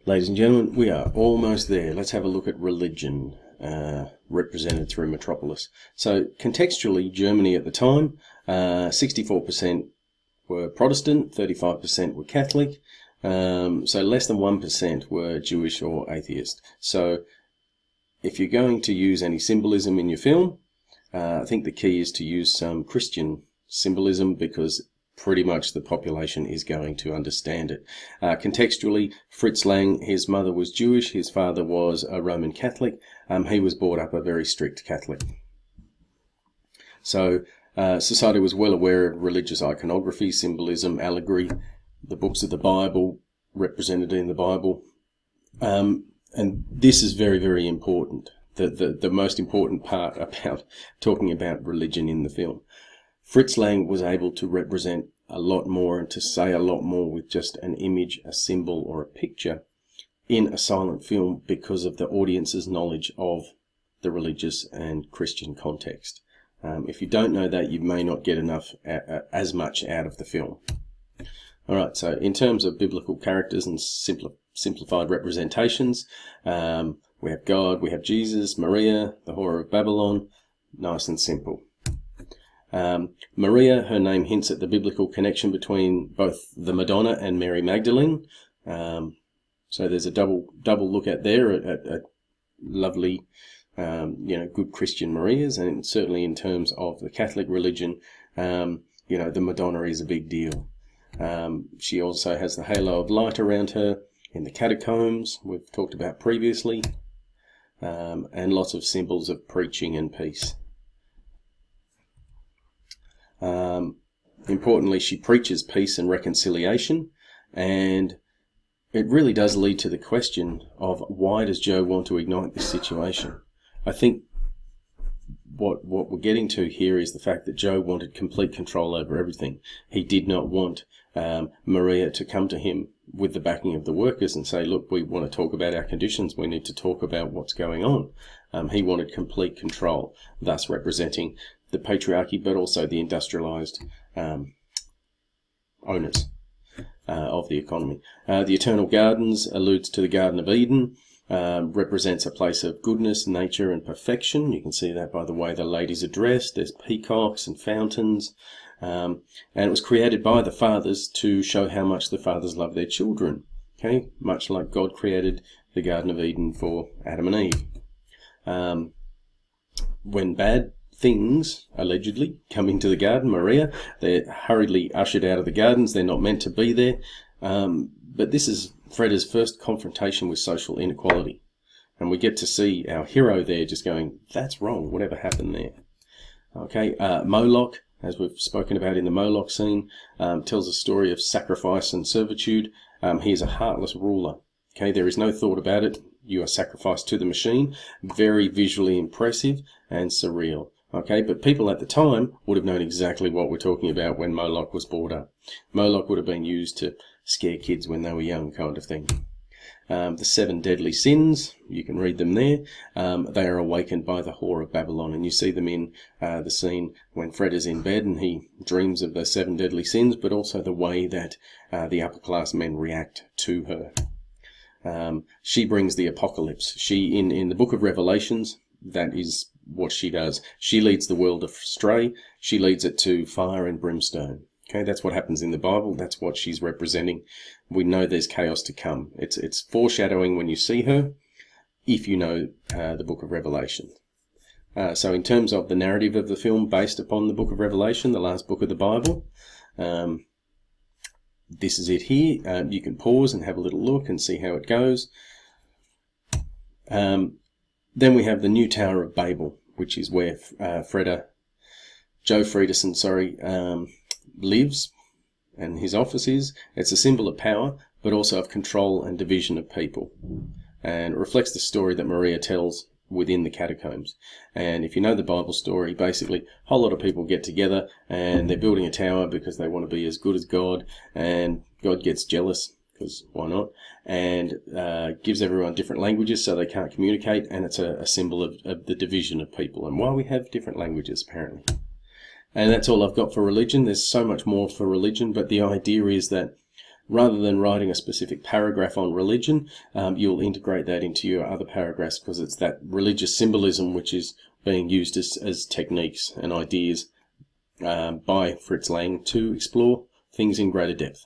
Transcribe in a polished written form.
Ladies and gentlemen, we are almost there. Let's have a look at religion represented through Metropolis. So contextually, Germany at the time, 64% were Protestant, 35% were Catholic, so less than 1% were Jewish or atheist. So if you're going to use any symbolism in your film, I think the key is to use some Christian symbolism, because pretty much the population is going to understand it. Contextually, Fritz Lang, his mother was Jewish, his father was a Roman Catholic. He was brought up a very strict Catholic. So society was well aware of religious iconography, symbolism, allegory, the books of the Bible, represented in the Bible. And this is very, very important. The most important part about talking about religion in the film. Fritz Lang was able to represent a lot more and to say a lot more with just an image, a symbol, or a picture in a silent film because of the audience's knowledge of the religious and Christian context. If you don't know that, you may not get enough, as much out of the film. Alright, so in terms of biblical characters and simplified representations, we have God, we have Jesus, Maria, the Whore of Babylon, nice and simple. Maria, her name hints at the biblical connection between both the Madonna and Mary Magdalene. So there's a double look at there at lovely, good Christian Marias, and certainly in terms of the Catholic religion, the Madonna is a big deal. She also has the halo of light around her in the catacombs we've talked about previously, and lots of symbols of preaching and peace. Importantly, she preaches peace and reconciliation, and it really does lead to the question of, why does Joe want to ignite this situation? I think what we're getting to here is the fact that Joe wanted complete control over everything. He did not want Maria to come to him with the backing of the workers and say, look, we want to talk about our conditions, we need to talk about what's going on. He wanted complete control, thus representing the patriarchy, but also the industrialized owners of the economy. The Eternal Gardens alludes to the Garden of Eden, represents a place of goodness, nature, and perfection. You can see that by the way the ladies are dressed. There's peacocks and fountains, and it was created by the fathers to show how much the fathers love their children. Okay, much like God created the Garden of Eden for Adam and Eve. When bad things allegedly come into the garden, Maria, they're hurriedly ushered out of the gardens. They're not meant to be there. But this is Freda's first confrontation with social inequality. And we get to see our hero there just going, that's wrong, whatever happened there. Okay, Moloch, as we've spoken about in the Moloch scene, tells a story of sacrifice and servitude. He is a heartless ruler. Okay, there is no thought about it. You are sacrificed to the machine. Very visually impressive and surreal. Okay, but people at the time would have known exactly what we're talking about when Moloch was brought up. Moloch would have been used to scare kids when they were young, kind of thing. The 7 deadly sins, you can read them there. They are awakened by the Whore of Babylon, and you see them in the scene when Fred is in bed and he dreams of the 7 deadly sins, but also the way that the upper class men react to her. She brings the apocalypse. She, in the book of Revelations, that is what she does. She leads the world astray. She leads it to fire and brimstone. Okay, that's what happens in the Bible. That's what she's representing. We know there's chaos to come. It's foreshadowing when you see her, if you know the book of Revelation. So in terms of the narrative of the film based upon the book of Revelation, the last book of the Bible, this is it here. You can pause and have a little look and see how it goes. Then we have the new Tower of Babel, which is where Joe Friederson, lives, and his office is. It's a symbol of power, but also of control and division of people, and it reflects the story that Maria tells within the catacombs. And if you know the Bible story, basically a whole lot of people get together and they're building a tower because they want to be as good as God, and God gets jealous, because why not, and gives everyone different languages so they can't communicate, and it's a symbol of the division of people and why we have different languages, apparently. And that's all I've got for religion. There's so much more for religion, but the idea is that rather than writing a specific paragraph on religion, you'll integrate that into your other paragraphs, because it's that religious symbolism which is being used as techniques and ideas by Fritz Lang to explore things in greater depth.